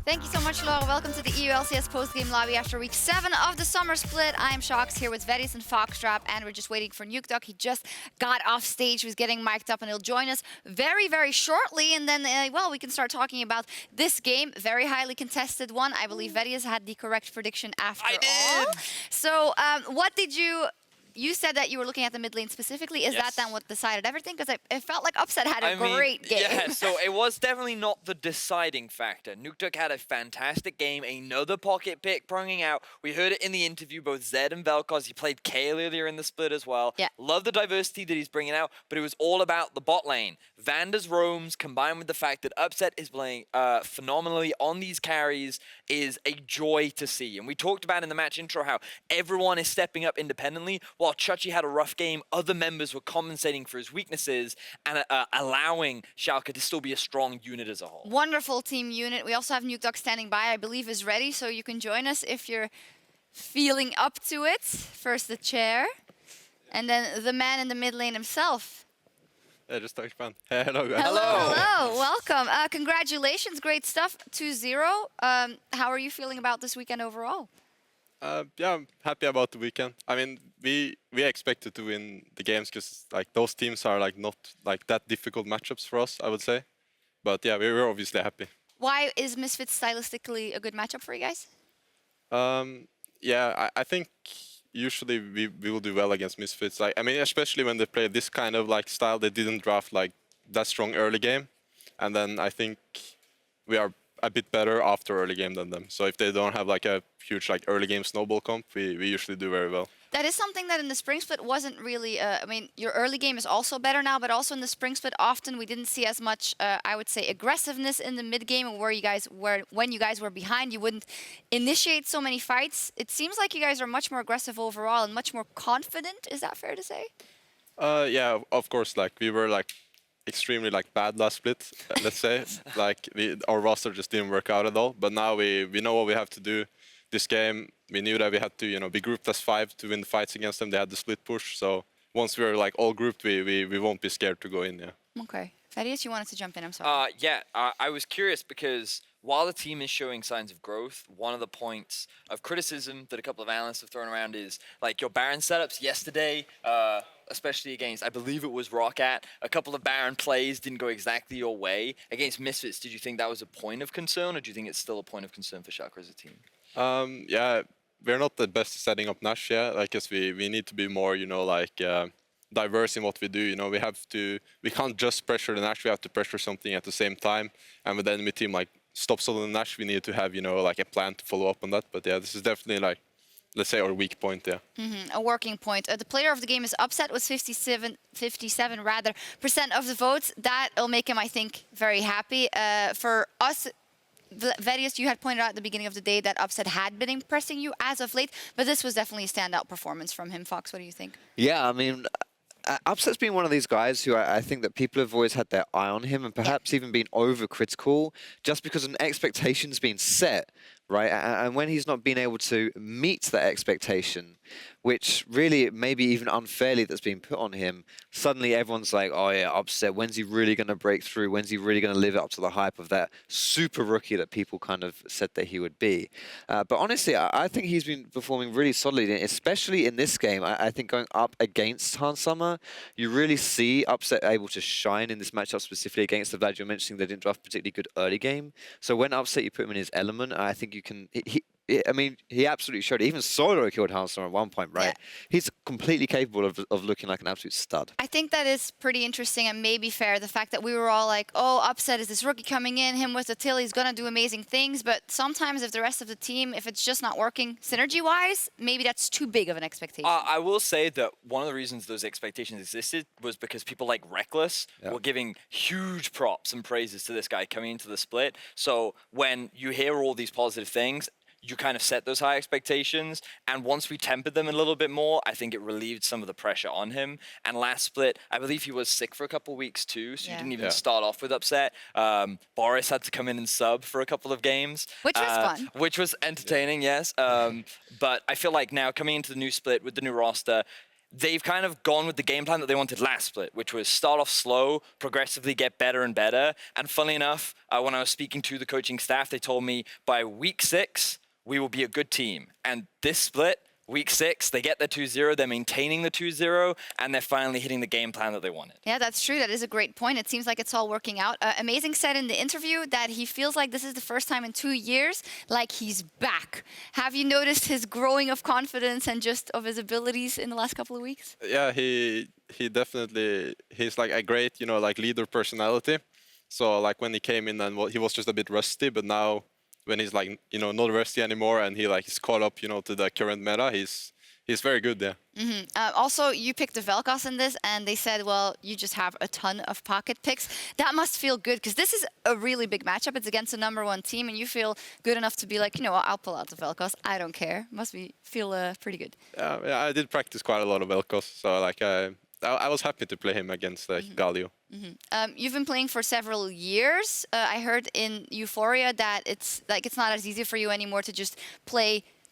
Thank you so much, Laura. Welcome to the EU LCS post-game lobby after week 7 of the summer split. I'm Sjokz here with Vedius and Foxdrop, and we're just waiting for Nukeduck. He just got off stage, he was getting mic'd up, and he'll join us very, very shortly. And then, well, we can start talking about this game, very highly contested one. I believe Vedius had the correct prediction after all. So, what did you said that you were looking at the mid lane specifically. Is that then what decided everything? Because it felt like Upset had a great game. Yeah, so it was definitely not the deciding factor. Nukeduck had a fantastic game, another pocket pick bringing out. We heard it in the interview, both Zed and Vel'Koz. He played Kayle earlier in the split as well. Yeah. Love the diversity that he's bringing out, but it was all about the bot lane. Vander's roams combined with the fact that Upset is playing phenomenally on these carries is a joy to see. And we talked about in the match intro how everyone is stepping up independently. While Chuchi had a rough game, other members were compensating for his weaknesses and allowing Schalke to still be a strong unit as a whole. Wonderful team unit. We also have Nukeduck standing by, I believe is ready, so you can join us if you're feeling up to it. First the chair, and then the man in the mid lane himself. Yeah, just touchdown. Hello, guys. Hello, welcome. Congratulations, great stuff, 2-0. How are you feeling about this weekend overall? Yeah, I'm happy about the weekend. I mean, we expected to win the games because like those teams are like not like that difficult matchups for us, I would say. But yeah, we were obviously happy. Why is Misfits stylistically a good matchup for you guys? Yeah, I think usually we will do well against Misfits. Like, I mean, especially when they play this kind of like style, they didn't draft like that strong early game, and then I think we are a bit better after early game than them. So if they don't have like a huge like early game snowball comp, we usually do very well. That is something that in the spring split wasn't really, I mean, your early game is also better now, but also in the spring split often we didn't see as much, I would say, aggressiveness in the mid game where you guys were, when you guys were behind, you wouldn't initiate so many fights. It seems like you guys are much more aggressive overall and much more confident. Is that fair to say? Yeah, of course, like we were like extremely like bad last split, let's say. Like our roster just didn't work out at all. But now we know what we have to do this game. We knew that we had to, you know, be grouped as 5 to win the fights against them. They had the split push. So once we're like all grouped, we won't be scared to go in, yeah. Okay. Vedius, you wanted to jump in, I'm sorry. I was curious because while the team is showing signs of growth, one of the points of criticism that a couple of analysts have thrown around is like your Baron setups yesterday, especially against, I believe it was Roccat, a couple of Baron plays didn't go exactly your way. Against Misfits, did you think that was a point of concern, or do you think it's still a point of concern for Schalke as a team? Yeah, we're not the best at setting up Nash, yeah. Like, guess we need to be more, you know, like diverse in what we do. You know, we can't just pressure the Nash, we have to pressure something at the same time. And with the enemy team like stops on the Nash, we need to have, you know, like a plan to follow up on that. But yeah, this is definitely like, let's say, our weak point, yeah. A working point. The player of the game is Upset with 57% of the votes. That'll make him, I think, very happy. For us, Vedius, you had pointed out at the beginning of the day that Upset had been impressing you as of late, but this was definitely a standout performance from him. Fox, what do you think? Yeah, I mean, Upset's been one of these guys who I think that people have always had their eye on him and perhaps even been overcritical just because an expectation's been set, right? And when he's not been able to meet that expectation, which really maybe even unfairly that's been put on him, suddenly everyone's like, oh yeah, Upset, when's he really going to break through? When's he really going to live up to the hype of that super rookie that people kind of said that he would be? But honestly, I think he's been performing really solidly, especially in this game. I think going up against Hans Summer, you really see Upset able to shine in this matchup, specifically against the Vlad you're mentioning. They didn't draft particularly good early game. So when Upset, you put him in his element, I think you can... I mean, he absolutely showed it. Even solo killed Hans Summer at one point, right? Yeah. He's completely capable of looking like an absolute stud. I think that is pretty interesting and maybe fair. The fact that we were all like, oh, Upset is this rookie coming in, him with the till, he's going to do amazing things. But sometimes if the rest of the team, if it's just not working synergy-wise, maybe that's too big of an expectation. I will say that one of the reasons those expectations existed was because people like Reckless were giving huge props and praises to this guy coming into the split. So when you hear all these positive things, you kind of set those high expectations, and once we tempered them a little bit more, I think it relieved some of the pressure on him. And last split, I believe he was sick for a couple of weeks too, so you didn't even start off with Upset. Boris had to come in and sub for a couple of games. Which was fun. Which was entertaining, yes. But I feel like now coming into the new split with the new roster, they've kind of gone with the game plan that they wanted last split, which was start off slow, progressively get better and better. And funnily enough, when I was speaking to the coaching staff, they told me by week 6, we will be a good team. And this split, week 6, they get the 2-0, they're maintaining the 2-0, and they're finally hitting the game plan that they wanted. Yeah, that's true. That is a great point. It seems like it's all working out. Amazing said in the interview that he feels like this is the first time in 2 years, like he's back. Have you noticed his growing of confidence and just of his abilities in the last couple of weeks? Yeah, he definitely, he's like a great, like leader personality. So like when he came in and he was just a bit rusty, but now when he's like, not rusty anymore and he's caught up, to the current meta, he's very good, yeah. Also, you picked the Vel'Koz in this, and they said, well, you just have a ton of pocket picks. That must feel good, because this is a really big matchup. It's against the #1 team, and you feel good enough to be like, I'll pull out the Vel'Koz. I don't care. Must feel pretty good. Yeah, I did practice quite a lot of Vel'Koz, so like I was happy to play him against Galio. You've been playing for several years. I heard in Euphoria that it's not as easy for you anymore to just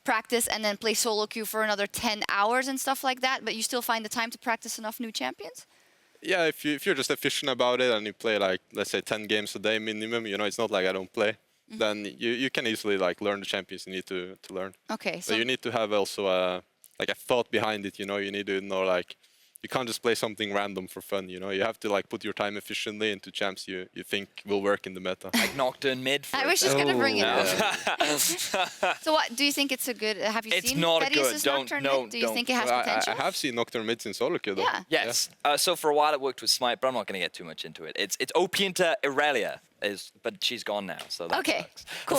practice and then play solo queue for another 10 hours and stuff like that, but you still find the time to practice enough new champions? Yeah, if you're just efficient about it and you play like, let's say 10 games a day minimum, it's not like I don't play. Then you can easily like learn the champions you need to learn. Okay, so you need to have also a thought behind it, you need to know like, you can't just play something random for fun, you have to like put your time efficiently into champs you think will work in the meta. Like Nocturne mid, for I was just going to bring it up. Yeah. So what, do you think it's a good, have you It's seen not Vedius' good. Nocturne No, mid? Do you think it has Well, potential? I have seen Nocturne mids in solo queue though. Yeah. Yes. So for a while it worked with Smite, but I'm not going to get too much into it. It's OP into Irelia, but she's gone now, so that Okay, sucks. cool.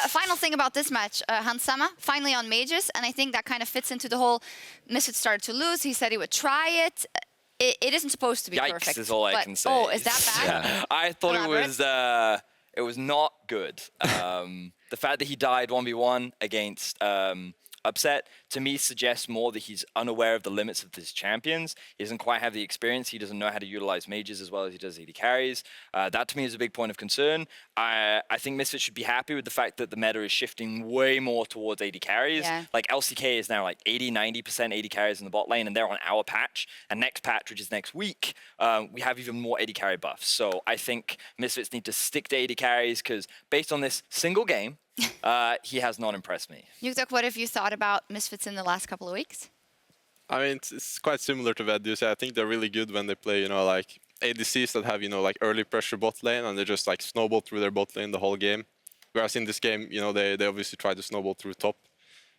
Final thing about this match, Hansama finally on Mages, and I think that kind of fits into the whole Misfits started to lose. He said he would try it. It isn't supposed to be Yikes perfect. is all I can say. Oh, is that bad? Yeah. I thought it was not good. The fact that he died 1v1 against Upset, to me, suggests more that he's unaware of the limits of his champions. He doesn't quite have the experience. He doesn't know how to utilize mages as well as he does AD carries. That, to me, is a big point of concern. I think Misfits should be happy with the fact that the meta is shifting way more towards AD carries. Yeah. Like, LCK is now like 80-90% AD carries in the bot lane, and they're on our patch. And next patch, which is next week, we have even more AD carry buffs. So I think Misfits need to stick to AD carries, because based on this single game, he has not impressed me. Nukeduck, what have you thought about Misfits in the last couple of weeks? I mean, it's quite similar to Vedius. I think they're really good when they play, like ADCs that have, like early pressure bot lane, and they just like snowball through their bot lane the whole game. Whereas in this game, they obviously try to snowball through top.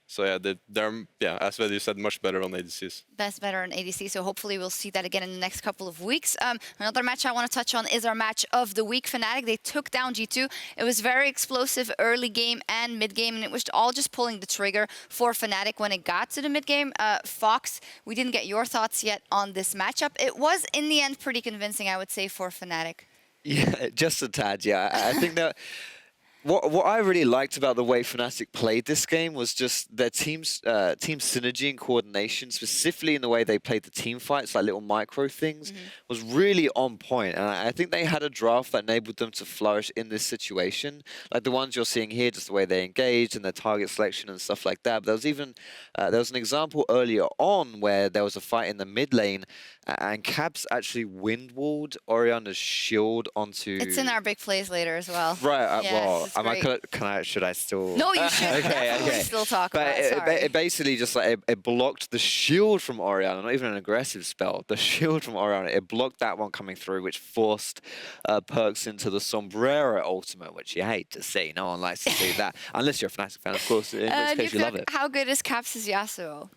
So yeah, they're as Vedius said, much better on ADCs. That's better on ADC, so hopefully we'll see that again in the next couple of weeks. Another match I want to touch on is our match of the week. Fnatic, they took down G2. It was very explosive early game and mid game, and it was all just pulling the trigger for Fnatic when it got to the mid game. Fox, we didn't get your thoughts yet on this matchup. It was, in the end, pretty convincing, I would say, for Fnatic. Yeah, just a tad, yeah. I think that what I really liked about the way Fnatic played this game was just their team synergy and coordination, specifically in the way they played the team fights, like little micro things, was really on point. And I think they had a draft that enabled them to flourish in this situation. Like the ones you're seeing here, just the way they engaged and their target selection and stuff like that. But there was even, there was an example earlier on where there was a fight in the mid lane and Cabs actually windwalled Oriana's shield onto... It's in our big plays later as well. Right, Yes, well, it's should I still... No, you should Okay, definitely okay. still talk But about it. Sorry. it basically just like it blocked the shield from Oriana, not even an aggressive spell. The shield from Oriana, it blocked that one coming through, which forced Perks into the Sombrero ultimate, which you hate to see. No one likes to see that, unless you're a Fnatic fan, of course. In which case you love it. How good is Caps' Yasuo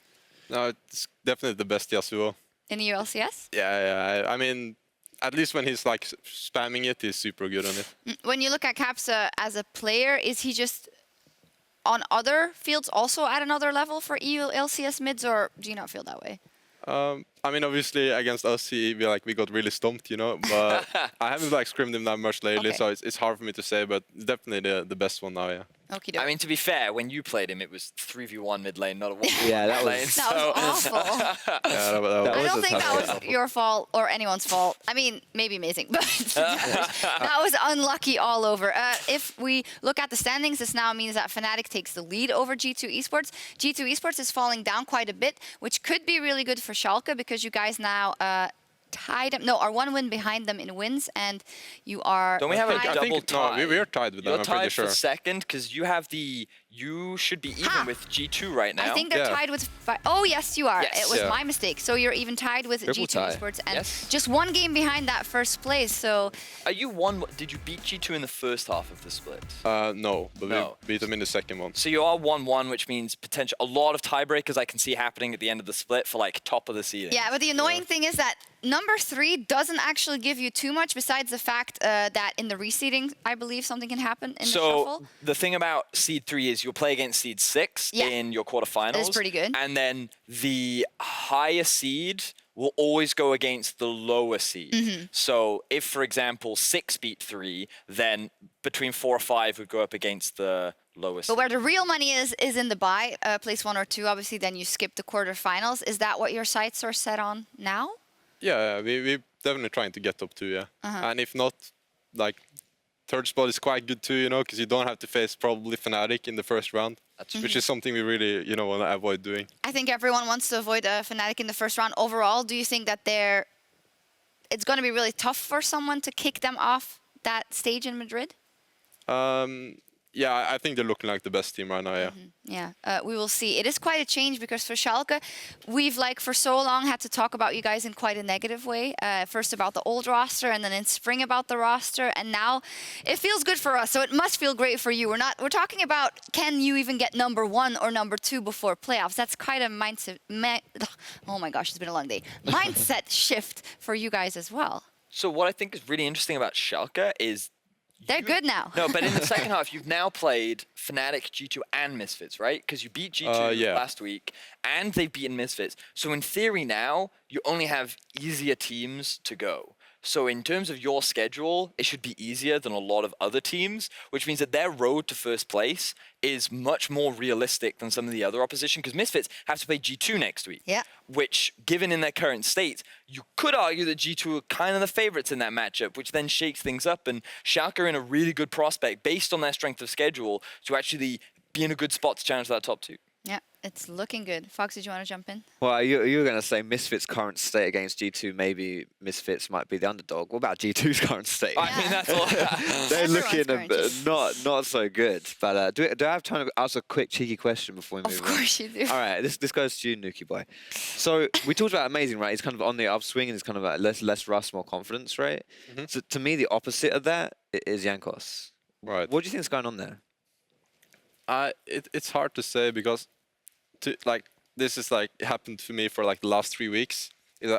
No, it's definitely the best Yasuo. in EULCS? Yeah. I mean, at least when he's like spamming it, he's super good on it. When you look at Caps as a player, is he just on other fields also at another level for EULCS mids, or do you not feel that way? I mean, obviously against us, we got really stomped, but I haven't like scrimmed him that much lately, Okay. so it's hard for me to say, but it's definitely the best one now, yeah. Okie doke. I mean, to be fair, when you played him, it was 3v1 mid lane, not a 1v1 Yeah, that lane. was- That was awful. Yeah, that I was don't a think tough that one. was your fault or anyone's fault. I mean, maybe amazing, but that was unlucky all over. If we look at the standings, this now means that Fnatic takes the lead over G2 Esports. G2 Esports is falling down quite a bit, which could be really good for Schalke because you guys now are 1 win behind them in wins, and you are. Don't we have a tied- double tie? No, we're tied with them. You're I'm pretty tied sure. for second because you should be even Ha! with G2 right now. I think they're Yeah. tied with. Oh yes, you are. Yes. It was Yeah. my mistake. So you're even tied with Triple G2 tie. Esports, and Yes. just 1 game behind that first place. So Are you one? Did you beat G2 in the first half of the split? No, but No. we beat them in the second one. So you are 1-1, which means potential a lot of tiebreakers I can see happening at the end of the split for like top of the seeding. yeah, but the annoying thing is that number 3 doesn't actually give you too much besides the fact that in the reseeding, I believe something can happen in the shuffle. So the thing about seed 3 is you'll play against seed 6 Yeah. in your quarterfinals. That is pretty good. And then the higher seed will always go against the lower seed. Mm-hmm. So if, for example, 6 beat 3, then between 4 or 5 would go up against the lower seed. But where the real money is in the bye, place 1 or 2. Obviously, then you skip the quarterfinals. Is that what your sights are set on now? Yeah, we're definitely trying to get up to, yeah. And if not, like, third spot is quite good too, because you don't have to face probably Fnatic in the first round, which is something we really, want to avoid doing. I think everyone wants to avoid Fnatic in the first round. Overall, do you think that it's going to be really tough for someone to kick them off that stage in Madrid? Yeah, I think they're looking like the best team right now, yeah. Yeah, we will see. It is quite a change because for Schalke, we've for so long had to talk about you guys in quite a negative way. First about the old roster, and then in spring about the roster, and now it feels good for us. So it must feel great for you. We're talking about can you even get number 1 or number 2 before playoffs? That's quite a mindset. Oh my gosh, it's been a long day. Mindset shift for you guys as well. So what I think is really interesting about Schalke is They're good now. No, but in the second half, you've now played Fnatic, G2, and Misfits, right? Because you beat G2 yeah. last week, and they've beaten Misfits. So in theory now, you only have easier teams to go. So in terms of your schedule, it should be easier than a lot of other teams, which means that their road to first place is much more realistic than some of the other opposition, because Misfits have to play G2 next week. Yeah. Which, given in their current state, you could argue that G2 are kind of the favorites in that matchup, which then shakes things up. And Schalke are in a really good prospect, based on their strength of schedule, to actually be in a good spot to challenge that top 2. Yeah, it's looking good. Fox, did you want to jump in? Well, you were going to say Misfits' current state against G2, maybe Misfits might be the underdog. What about G2's current state? I mean, that's all. They're Everyone's looking a current bit, G2. not so good. But do I have time to ask a quick cheeky question before we move Of on? course you do. All right, this goes to you, Nuki boy. So we talked about Amazing, right? He's kind of on the upswing and he's kind of like less rust, more confidence, right? So to me, the opposite of that is Jankos. Right. What do you think is going on there? It's hard to say because this is happened to me for the last 3 weeks.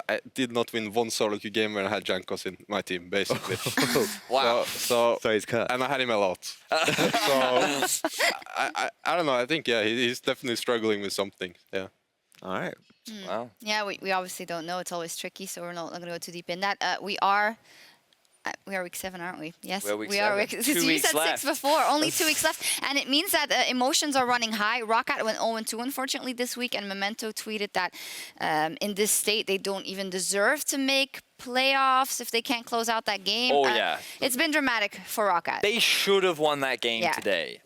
I did not win one solo queue game when I had Jankos in my team, basically. Wow. So he's cut. and I had him a lot. So I don't know. I think he's definitely struggling with something. Yeah. All right. Wow. Yeah, we obviously don't know. It's always tricky, so we're not going to go too deep in that. We are week 7, aren't we? Yes, We're week we are. 7. You 2 weeks said left. 6 before. Only 2 weeks left, and it means that emotions are running high. Roccat went 0-2, unfortunately, this week, and Memento tweeted that in this state they don't even deserve to make playoffs if they can't close out that game. Oh, yeah. It's been dramatic for Roccat. They should have won that game Yeah. today.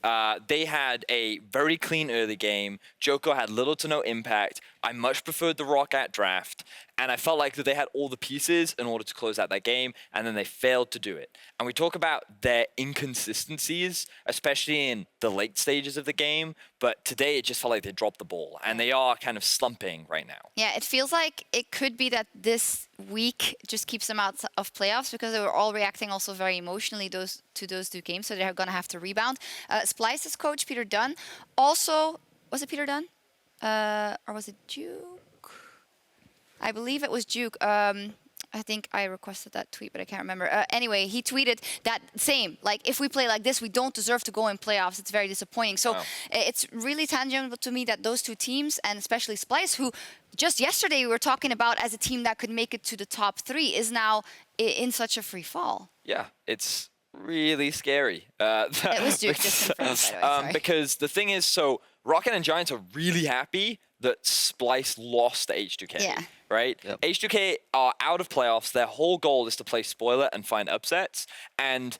They had a very clean early game. Joko had little to no impact. I much preferred the Roccat draft. And I felt like that they had all the pieces in order to close out that game, and then they failed to do it. And we talk about their inconsistencies, especially in the late stages of the game. But today it just felt like they dropped the ball, and they are kind of slumping right now. Yeah, it feels like it could be that this week just keeps them out of playoffs because they were all reacting also very emotionally to those 2 games, so they're going to have to rebound. Splyce's coach, Peter Dunn, also... Was it Peter Dunn? Or was it Duke? I believe it was Duke. I think I requested that tweet, but I can't remember. Anyway, he tweeted that same. If we play like this, we don't deserve to go in playoffs. It's very disappointing. So it's really tangible to me that those 2 teams, and especially Splyce, who just yesterday we were talking about as a team that could make it to the top 3, is now in such a free fall. Yeah, it's really scary. It was Duke, just confirmed, by the way, sorry. Because the thing is, so Roccat and Giants are really happy that Splyce lost to H2K. Yeah. Right? Yep. H2K are out of playoffs. Their whole goal is to play spoiler and find upsets. And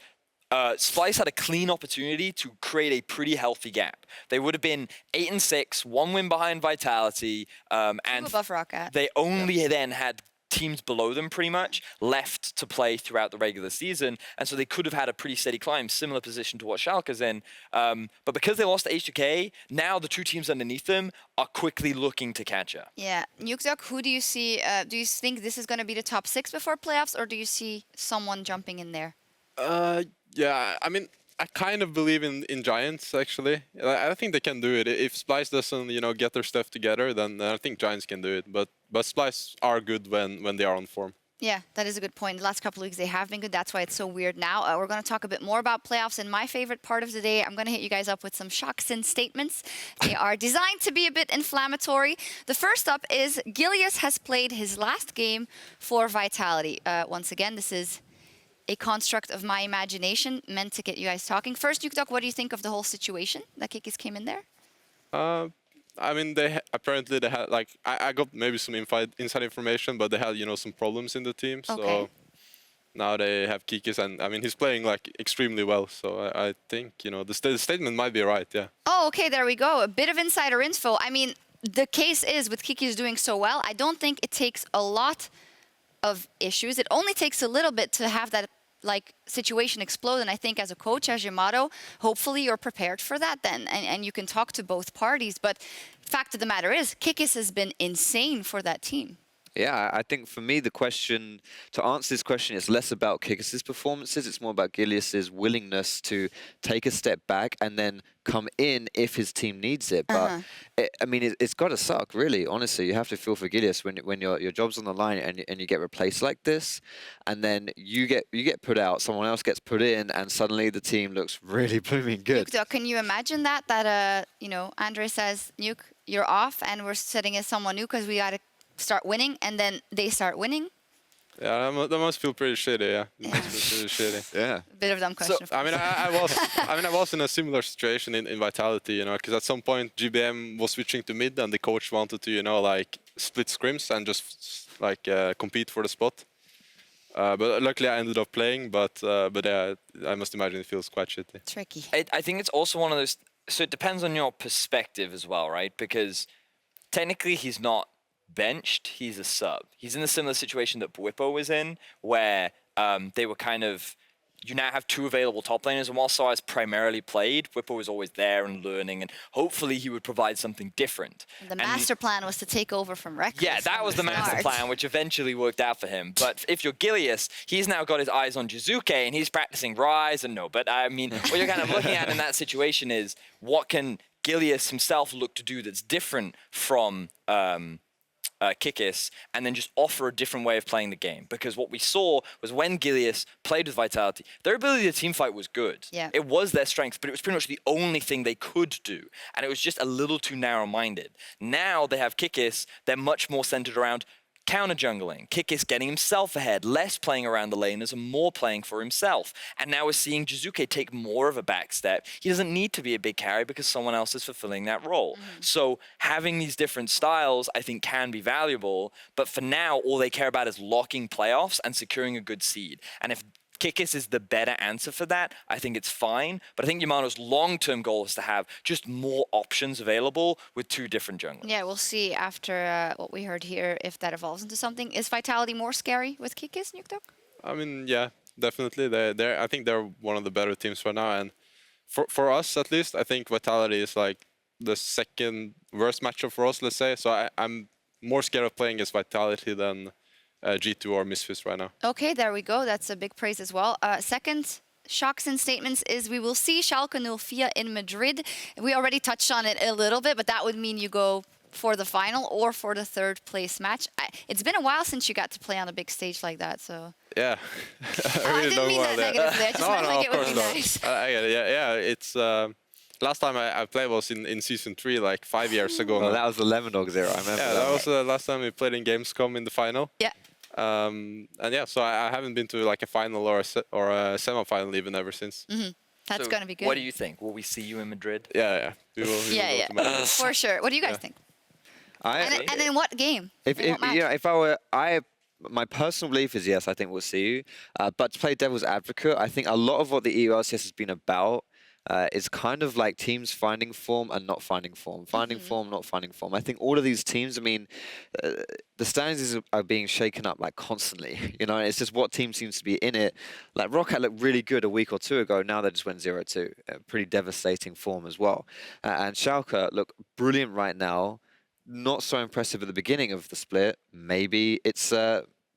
Splyce had a clean opportunity to create a pretty healthy gap. They would have been 8-6, 1 win behind Vitality, and above Roccat. they only then had teams below them pretty much left to play throughout the regular season, and so they could have had a pretty steady climb, similar position to what Schalke's in. But because they lost to H2K, now the 2 teams underneath them are quickly looking to catch up. Yeah, Nukeduck, who do you see? Do you think this is going to be the top 6 before playoffs, or do you see someone jumping in there? Yeah, I mean, I kind of believe in Giants, actually. I think they can do it. If Splyce doesn't, get their stuff together, then I think Giants can do it. But Splyce are good when they are on form. Yeah, that is a good point. The last couple of weeks they have been good. That's why it's so weird now. We're going to talk a bit more about playoffs. And my favorite part of the day, I'm going to hit you guys up with some Sjokz statements. They are designed to be a bit inflammatory. The first up is Vedius has played his last game for Vitality. Once again, this is a construct of my imagination meant to get you guys talking. First, Nukeduck, what do you think of the whole situation that Kikis came in there? I mean, apparently they had, like, I got maybe some inside information, but they had, some problems in the team. Okay. So now they have Kikis, and I mean, he's playing like extremely well. So I think, the statement might be right, yeah. Oh, okay, there we go. A bit of insider info. I mean, the case is with Kikis doing so well, I don't think it takes a lot of issues. It only takes a little bit to have that situation explode, and I think as a coach, as Yamato, hopefully you're prepared for that then, and you can talk to both parties. But fact of the matter is, Kikis has been insane for that team. Yeah, I think for me, to answer this question, it's less about Kikis' performances. It's more about Vedius' willingness to take a step back and then come in if his team needs it. But it's got to suck, really. Honestly, you have to feel for Vedius when your job's on the line and you get replaced like this, and then you get put out, someone else gets put in, and suddenly the team looks really blooming good. Nukeduck, can you imagine that Andre says, Nuke, you're off, and we're sitting as someone new because we got to start winning, and then they start winning? Yeah, that must feel pretty shitty. Yeah, it must feel pretty shitty. Yeah, a bit of a dumb question. So, I was in a similar situation in Vitality, because at some point GBM was switching to mid, and the coach wanted to, split scrims and just compete for the spot. But luckily I ended up playing. But yeah, I must imagine it feels quite shitty. Tricky. I think it's also one of those. So it depends on your perspective as well, right? Because technically he's not benched, he's a sub. He's in a similar situation that Bwipo was in, where they were kind of, you now have 2 available top laners, and while Sai's primarily played, Bwipo was always there and learning, and hopefully he would provide something different. The master plan was to take over from Reckless. Yeah, that was the master plan, which eventually worked out for him. But if you're Vedius, he's now got his eyes on Jizuke, and he's practicing Rise, and but I mean, what you're kind of looking at in that situation is, what can Vedius himself look to do that's different from Kikis, and then just offer a different way of playing the game. Because what we saw was when Vedius played with Vitality, their ability to teamfight was good. Yeah. It was their strength, but it was pretty much the only thing they could do. And it was just a little too narrow-minded. Now they have Kikis, they're much more centered around counter-jungling, Kikis getting himself ahead, less playing around the laners and more playing for himself. And now we're seeing Jizuke take more of a back step. He doesn't need to be a big carry because someone else is fulfilling that role. So having these different styles, I think, can be valuable. But for now, all they care about is locking playoffs and securing a good seed. And if Kikis is the better answer for that, I think it's fine. But I think Yamato's long-term goal is to have just more options available with 2 different junglers. Yeah, we'll see after what we heard here if that evolves into something. Is Vitality more scary with Kikis, Nukeduck? I mean, yeah, definitely. I think they're one of the better teams right now. And for us, at least, I think Vitality is like the second worst matchup for us, let's say. So I'm more scared of playing against Vitality than G2 or Misfits right now. Okay, there we go. That's a big praise as well. Second, Sjokz statements is we will see Schalke 04 in Madrid. We already touched on it a little bit, but that would mean you go for the final or for the 3rd place match. It's been a while since you got to play on a big stage like that, so... Yeah. I didn't mean that negatively. I just meant like it would be nice. I get it. Yeah, it's... last time I played was in Season 3, like 5 years ago. Well, that was the Lemon Dogs era, I remember. Yeah, that was the last time we played in Gamescom in the final. Yeah. And yeah, so I haven't been to like a final or a semi-final even ever since. That's So going to be good. What do you think? Will we see you in Madrid? Yeah. We will go to Madrid. For sure. What do you guys think? And in what game? If In what match? if I were my personal belief is yes, I think we'll see you. But to play devil's advocate, I think a lot of what the EU LCS has been about is kind of like teams finding form and not finding form, finding form, not finding form. I think all of these teams, I mean, the standings are being shaken up like constantly. You know, it's just what team seems to be in it. Like Roccat looked really good a week or two ago. Now they just went 0-2. Pretty devastating form as well. And Schalke look brilliant right now. Not so impressive at the beginning of the split. Maybe it's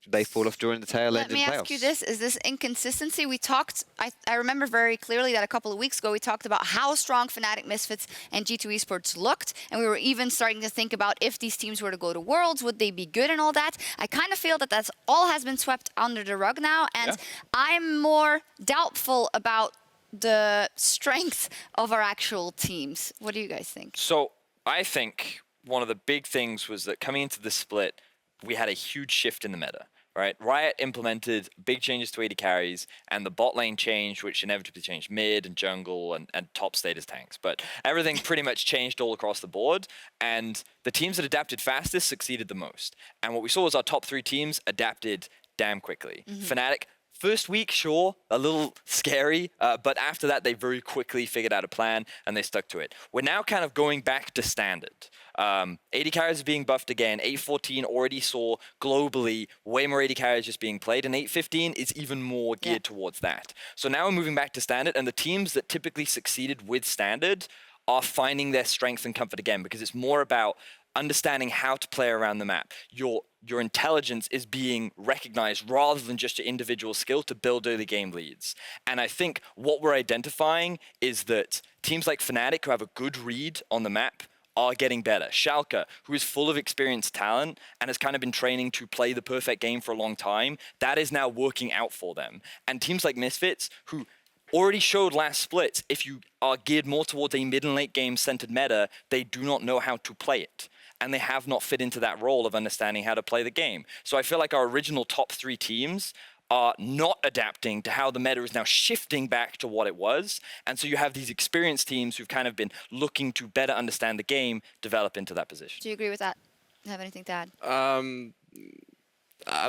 they fall off during the tail end in playoffs. Let me ask you this. Is this inconsistency? We talked, I remember very clearly that a couple of weeks ago we talked about how strong Fnatic, Misfits, and G2 Esports looked. And we were even starting to think about if these teams were to go to Worlds, would they be good and all that. I kind of feel that that's all has been swept under the rug now. And I'm more doubtful about the strength of our actual teams. What do you guys think? So I think one of the big things was that coming into the split, we had a huge shift in the meta, right? Riot implemented big changes to AD carries, and the bot lane changed, which inevitably changed mid and jungle and top status tanks. But everything pretty much changed all across the board, and the teams that adapted fastest succeeded the most. And what we saw was our top 3 teams adapted damn quickly. Fnatic, first week, sure, a little scary, but after that, they very quickly figured out a plan and they stuck to it. We're now kind of going back to standard. AD carries are being buffed again. 8.14 already saw globally way more AD carries just being played, and 8.15 is even more geared towards that. So now we're moving back to standard, and the teams that typically succeeded with standard are finding their strength and comfort again, because it's more about understanding how to play around the map. Your intelligence is being recognized rather than just your individual skill to build early game leads. And I think what we're identifying is that teams like Fnatic, who have a good read on the map, are getting better. Schalke, who is full of experienced talent and has kind of been training to play the perfect game for a long time, that is now working out for them. And teams like Misfits, who already showed last splits, if you are geared more towards a mid and late game centered meta, they do not know how to play it. And they have not fit into that role of understanding how to play the game. So I feel like our original top 3 teams are not adapting to how the meta is now shifting back to what it was. And so you have these experienced teams who've kind of been looking to better understand the game, develop into that position. Do you agree with that? Do you have anything to add? I'm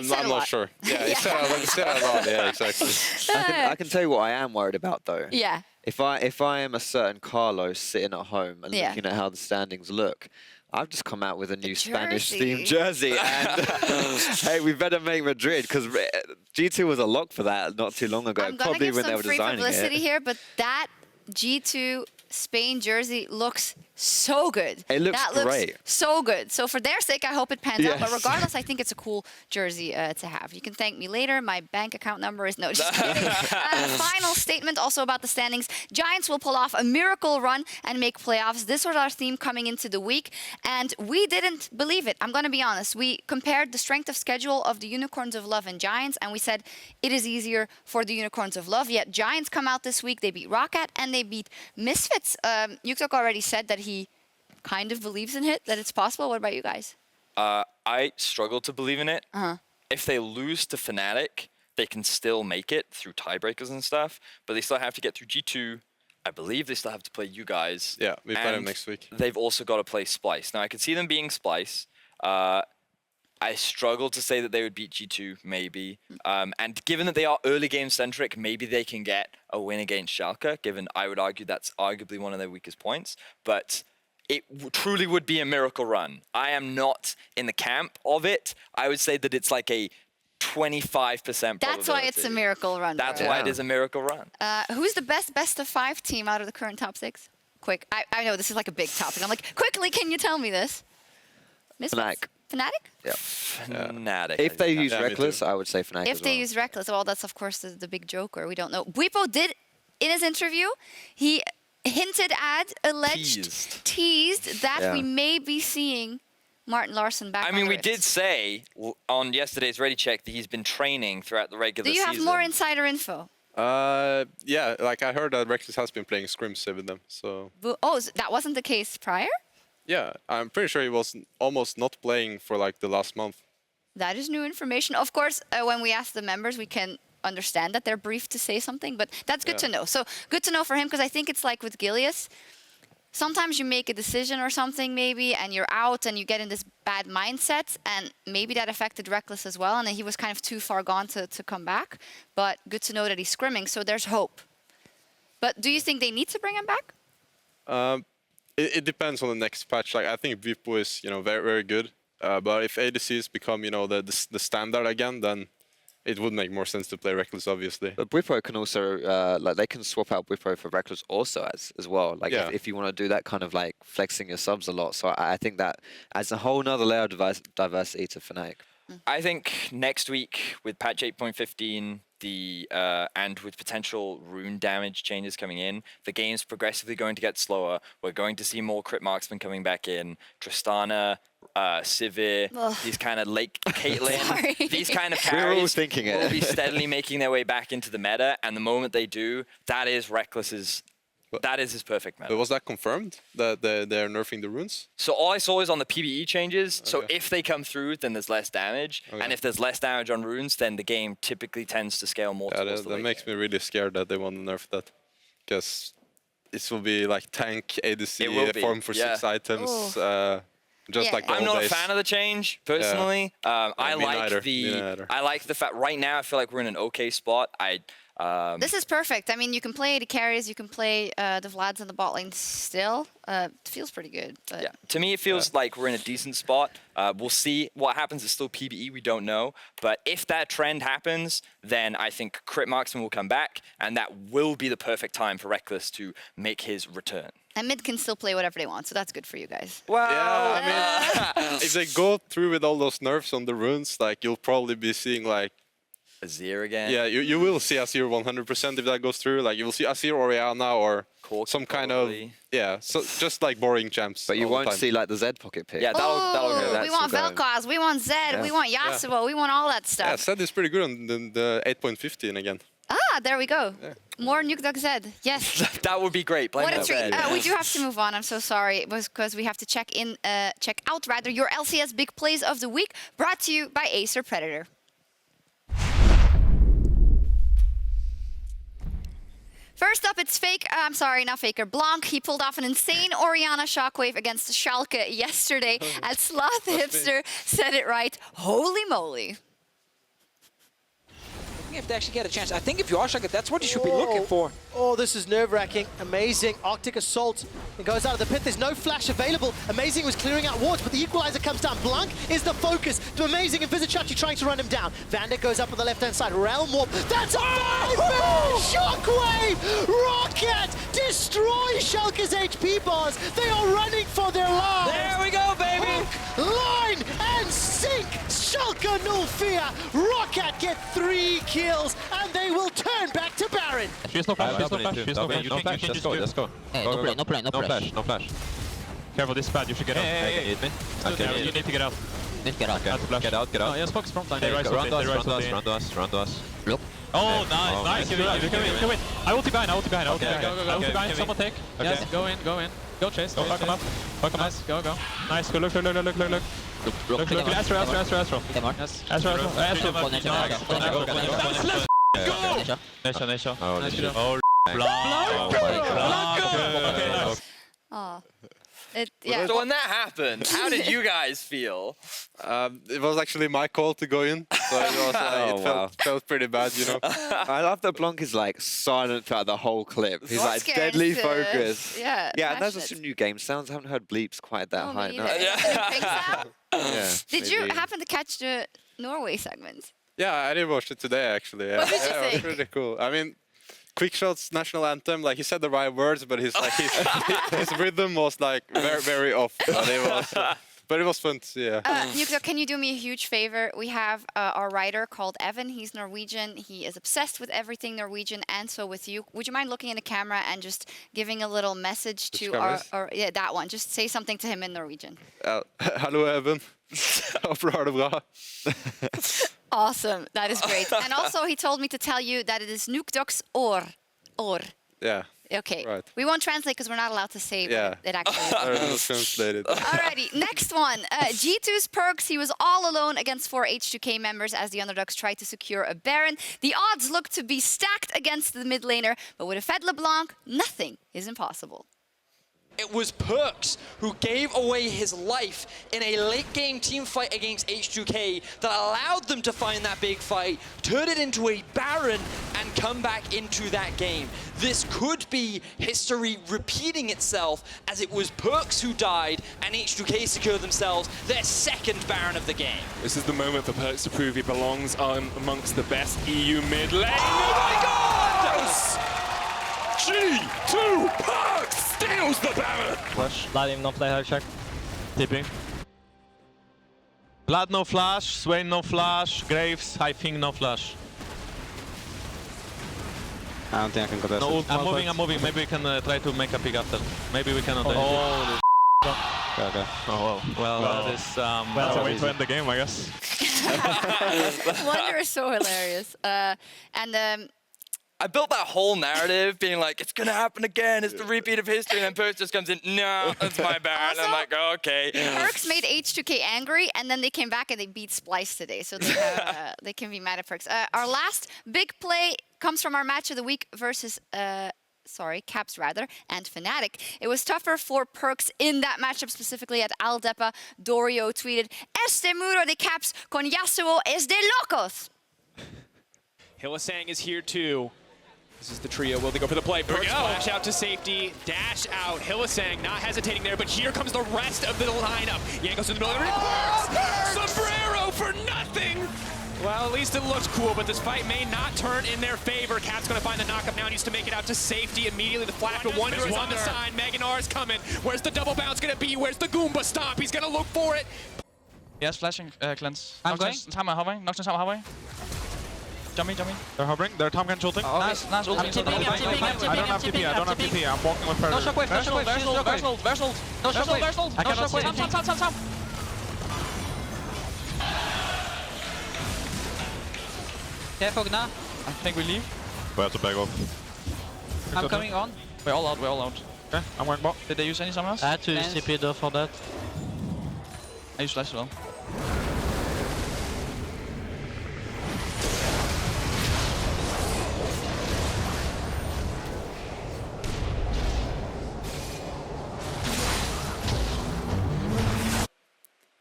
not sure. Yeah, you said a lot. Yeah, exactly. I can tell you what I am worried about though. Yeah. If I am a certain Carlos sitting at home and looking at how the standings look, I've just come out with a new Spanish-themed jersey, and hey, we better make Madrid because G2 was a lock for that not too long ago. I'm gonna give when they some were free designing publicity it. here, but that G2 Spain jersey looks so good. It looks great. Looks so good. So for their sake, I hope it pans out. But Yes. regardless, I think it's a cool jersey to have. You can thank me later. My bank account number is no. Just kidding. Final statement also about the standings. Giants will pull off a miracle run and make playoffs. This was our theme coming into the week, and we didn't believe it. I'm going to be honest. We compared the strength of schedule of the Unicorns of Love and Giants, and we said it is easier for the Unicorns of Love. Yet Giants come out this week. They beat Roccat and they beat Misfits. Nukeduck already said that he kind of believes in it, that it's possible. What about you guys? I struggle to believe in it. If they lose to Fnatic, they can still make it through tiebreakers and stuff, but they still have to get through G2. I believe they still have to play you guys. Yeah, we play them next week. They've also got to play Splyce. Now, I could see them being Splyce. I struggle to say that they would beat G2, maybe. And given that they are early game centric, maybe they can get a win against Schalke, given I would argue that's arguably one of their weakest points. But it truly would be a miracle run. I am not in the camp of it. I would say that it's like a 25% probability. That's why it's a miracle run. That's why it is a miracle run. Who's the best of 5 team out of the current top 6? Quick. I know this is like a big topic. I'm like, quickly, can you tell me this? Fnatic. Fnatic? Yeah. Fnatic. If they use Reckless, I would say Fnatic. If they use Reckless, well, that's of course the big joker. We don't know. Bwipo did, in his interview, he hinted at, teased that we may be seeing Martin Larsson back. I mean, on the we wrist. did say on yesterday's Ready Check that he's been training throughout the regular season. Do you have more insider info? Yeah, like I heard that Reckless has been playing scrims with them, so... Oh, so that wasn't the case prior? Yeah, I'm pretty sure he was almost not playing for like the last month. That is new information. Of course, when we ask the members, we can understand that they're briefed to say something, but that's good to know. So good to know for him, because I think it's like with Gilius. Sometimes you make a decision or something maybe, and you're out and you get in this bad mindset, and maybe that affected Reckless as well, and he was kind of too far gone to come back. But good to know that he's scrimming, so there's hope. But do you think they need to bring him back? It depends on the next patch. Like I think Vipo is, very, very good. But if ADCs become, the standard again, then it would make more sense to play Reckless, obviously. But Bwipo can also, they can swap out Bwipo for Reckless also as well. Like if you want to do that kind of like flexing your subs a lot. So I think that adds a whole nother layer of diversity to Fnatic. I think next week with patch 8.15, and with potential rune damage changes coming in, the game's progressively going to get slower. We're going to see more crit marksmen coming back in. Tristana, Sivir, these kind of Caitlyn, these kind of carries will be steadily making their way back into the meta, and the moment they do, that is Reckless's. That is his perfect meta. But was that confirmed that they're nerfing the runes? So all I saw is on the PvE changes. Okay. So if they come through, then there's less damage. Okay. And if there's less damage on runes, then the game typically tends to scale more towards the late. That makes me really scared that they want to nerf that. Because this will be like tank ADC form for 6 items. Just like the I'm not days. a fan of the change, personally. I like the fact right now I feel like we're in an okay spot. This is perfect. I mean, you can play the carries, you can play the Vlads in the bot lane still. It feels pretty good. But yeah, to me it feels like we're in a decent spot. We'll see what happens. It's still PvE, we don't know. But if that trend happens, then I think crit marksman will come back, and that will be the perfect time for Reckless to make his return. And mid can still play whatever they want, so that's good for you guys. Well, yeah, I mean, if they go through with all those nerfs on the runes, like you'll probably be seeing like Azir again. Yeah, you will see Azir 100% if that goes through. Like you will see Azir Orianna or some kind of so just like boring champs. But you won't see like the Zed pocket pick. Yeah, that'll go. We want Vel'Koz, we want Zed, we want Yasuo, we want all that stuff. Yeah, Zed is pretty good on the 8.15 again. Ah, there we go. Yeah. More Nukeduck Zed. Yes. That would be great. What a treat. We do have to move on. I'm so sorry. It was because we have to check out rather your LCS big plays of the week, brought to you by Acer Predator. First up, it's not Faker, Blanc. He pulled off an insane Orianna shockwave against Schalke yesterday. As Sloth Hipster said it right, holy moly. If they actually get a chance. I think if you are Schalke, that's what you should be looking for. Oh, this is nerve-wracking. Amazing. Arctic Assault. It goes out of the pit. There's no flash available. Amazing was clearing out wards, but the equalizer comes down. Blanc is the focus. To Amazing and Vizichachi trying to run him down. Vander goes up on the left-hand side. Realm Warp. That's a very Shockwave! Roccat destroys Schalke's HP bars. They are running for their lives. There we go, baby. Line and sink. Schalke no fear. Roccat get 3 kills, and they will turn back to Baron. She's no flash, no flash, let's go. No flash. Careful, this is bad, you should get out. You need to get out. Get out. No, yes, Fox front line. Run to us. Look. Oh, nice. You can win. I ulti behind. Someone take. Yes, go in. Go chase. Fuck him up. Nice, go. Nice, go look. Look. Astro. Nesha. Oh, So when that happened, how did you guys feel? It was actually my call to go in, so it was, felt pretty bad, I love that Blanc is like silent throughout the whole clip. He's like deadly focused. Yeah, and those are some new game sounds. I haven't heard bleeps quite that high. Did you happen to catch the Norway segment? Yeah, I did watch it today actually. Yeah. What did you think? It was pretty cool. I mean, Quickshot's national anthem, like he said the right words, but his rhythm was like very, very off. But it was fun to see. Nukeduck, can you do me a huge favor? We have our writer called Evan. He's Norwegian. He is obsessed with everything Norwegian, and so with you. Would you mind looking in the camera and just giving a little message to that one? Just say something to him in Norwegian. Hello, Evan. Håper du har det bra. Awesome. That is great. And also, he told me to tell you that it is Nukeduck's år. Yeah. Okay. Right. We won't translate because we're not allowed to say Yeah. it actually. There it was translated. Alrighty, next one. G2's Perks, he was all alone against 4 H2K members as the underdogs tried to secure a Baron. The odds look to be stacked against the mid laner, but with a Fed LeBlanc, nothing is impossible. It was Perks who gave away his life in a late-game team fight against H2K that allowed them to find that big fight, turn it into a Baron, and come back into that game. This could be history repeating itself, as it was Perks who died and H2K secured themselves their second Baron of the game. This is the moment for Perks to prove he belongs amongst the best EU mid lane. Oh my God! G2 Perks steals the Baron! Flash. Let him not play hard check. TP. Blood no flash, Swain no flash, Graves, I think no flash. I don't think I can contest No, it. I'm moving. Maybe we can try to make a pick after. Maybe we cannot. Okay, okay. Oh, well. Well, this. That's a was way easy. to end the game, I guess. Wonder is so hilarious. I built that whole narrative being like, it's going to happen again. It's the repeat of history. And then Perks just comes in, no, that's my Baron. Also, I'm like, oh, okay. Perks made H2K angry, and then they came back and they beat Splyce today, so they, they can be mad at Perks. Our last big play comes from our match of the week versus, Caps rather, and Fnatic. It was tougher for Perks in that matchup, specifically at Aldepa. Dorio tweeted, Este muro de Caps con Yasuo es de locos. Hylissang is here too. This is the trio. Will they go for the play? Perks flash out to safety, dash out. Hylissang not hesitating there, but here comes the rest of the lineup. Jankos in the middle of the Sombrero for nothing! Well, at least it looks cool, but this fight may not turn in their favor. Cap's gonna find the knockup now, needs to make it out to safety immediately. The flash, but Wonder is on the side. Meganar is coming. Where's the double bounce gonna be? Where's the Goomba stomp? He's gonna look for it. Yes, flashing, cleanse. I'm going. Time hovering. Noxus time hovering. Jumping. They're hovering. They're Tom Gun shooting. Nice ult. I don't have TP. I don't have TP. I'm walking with her. No shockwave, no shockwave. Versal. No shockwave. I cannot see. Tam. Careful now. I think we leave. We have to back off. I'm coming on. We're all out. Okay, I'm going bot. Did they use any summons? I had to use TP though for that. I use flash as well.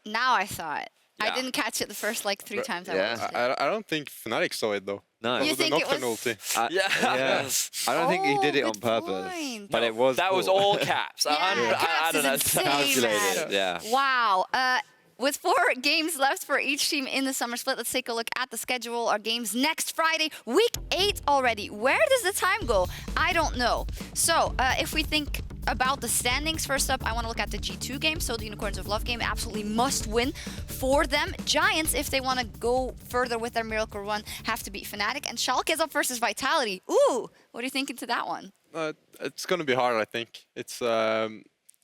Now I saw it. I Yeah. didn't catch it the first like 3 times I yeah. watched it. I don't think Fnatic saw it though. No. You Was the think it Nocturne was- ulti. Yeah. I don't think he did it Oh, on good purpose, point. but it was. That was cool. all Caps. Yeah, I Caps don't is know. insane, Calculated, man. yeah. Wow. With 4 games left for each team in the summer split, let's take a look at the schedule. Our games next Friday, week 8 already. Where does the time go? I don't know. So if we think about the standings, first up, I want to look at the G2 game. So the Unicorns of Love game absolutely must win for them. Giants, if they want to go further with their miracle run, have to beat Fnatic. And Schalke is up versus Vitality. Ooh, what are you thinking to that one? It's going to be hard, I think. It's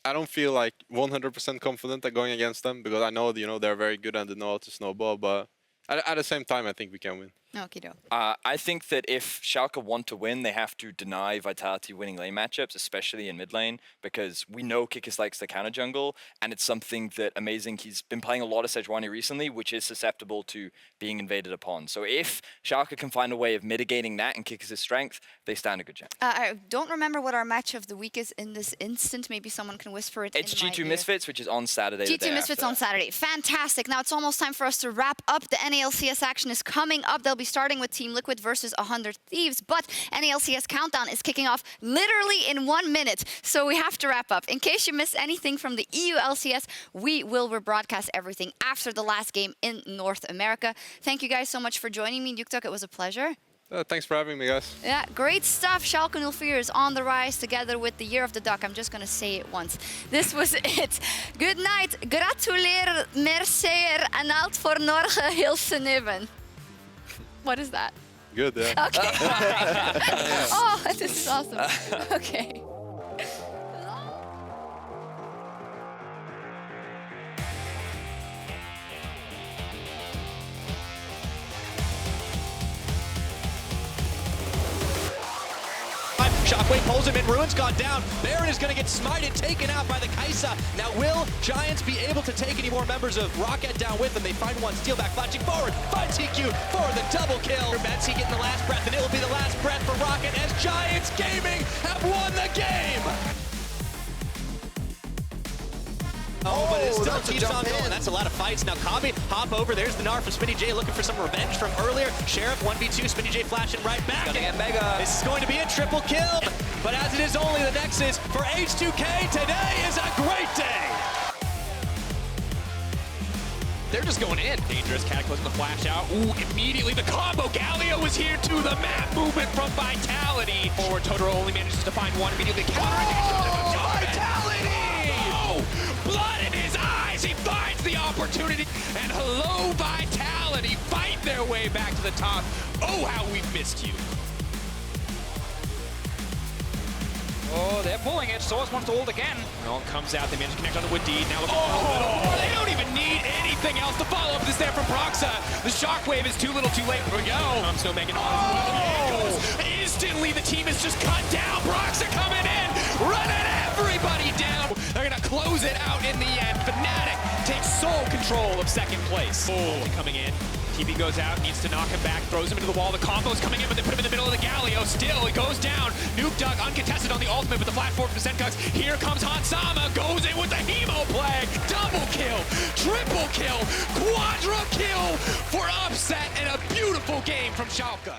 I don't feel like 100% confident at going against them because I know, they're very good and they know how to snowball, but at the same time, I think we can win. Okie doke. I think that if Schalke want to win, they have to deny Vitality winning lane matchups, especially in mid lane, because we know Kikis likes the counter jungle, and it's something that Amazing, he's been playing a lot of Sejuani recently, which is susceptible to being invaded upon. So if Schalke can find a way of mitigating that and Kikis' strength, they stand a good chance. I don't remember what our match of the week is in this instant. Maybe someone can whisper it It's in my G2 ear. Misfits, which is on Saturday. the G2 day Misfits after. on Saturday. Fantastic. Now it's almost time for us to wrap up. The NALCS action is coming up. They'll be starting with Team Liquid versus 100 Thieves, but NALCS Countdown is kicking off literally in 1 minute, so we have to wrap up. In case you missed anything from the EU LCS, we will rebroadcast everything after the last game in North America. Thank you guys so much for joining me. Nukeduck, it was a pleasure. Thanks for having me, guys. Yeah, great stuff. Schalke 04 is on the rise together with the Year of the Duck. I'm just going to say it once. This was it. Good night. Gratuleer, merceer en alt voor Norge Hilseneven. What is that? Good, yeah. Okay. Oh, this is awesome. Okay. Shockwave pulls him in. Ruin's gone down. Baron is going to get smited, taken out by the Kaisa. Now will Giants be able to take any more members of Roccat down with them? They find one, steal back, flashing forward, finds TQ for the double kill. Betsy getting the last breath, and it will be the last breath for Roccat as Giants Gaming have won the game. Oh, but it still keeps on going. That's a lot of fights. Now Kabi, hop over. There's the Gnar from Spinny J looking for some revenge from earlier. Sheriff 1v2, Spinny J flashing right back. This is going to be a triple kill. But as it is only the Nexus for H2K, today is a great day. They're just going in. Dangerous, Cataclysm the flash out. Ooh, immediately the combo. Galio is here to the map. Movement from Vitality. Forward, Totoro only manages to find one. Immediately Vitality! Oh, blood in his eyes. He finds the opportunity. And hello, Vitality. Fight their way back to the top. Oh, how we missed you. Oh, they're pulling it. Source wants to hold again. Nolan comes out. They manage to connect on the Wood Deed. Now looking for a little more. They don't even need anything else to follow up this there from Broxa. The shockwave is too little too late. Here we go. Comes no Megan. Instantly, the team is just cut down. Broxa coming in, running everybody down. They're going to close it out in the end. Fnatic takes sole control of second place. Coming in. TB goes out, needs to knock him back, throws him into the wall. The combo's coming in, but they put him in the middle of the Galio. Still, it goes down. Nukeduck uncontested on the ultimate with the flat forward from Sjokz. Here comes Hansama, goes in with the Hemo Plague. Double kill, triple kill, quadra kill for upset and a beautiful game from Schalke.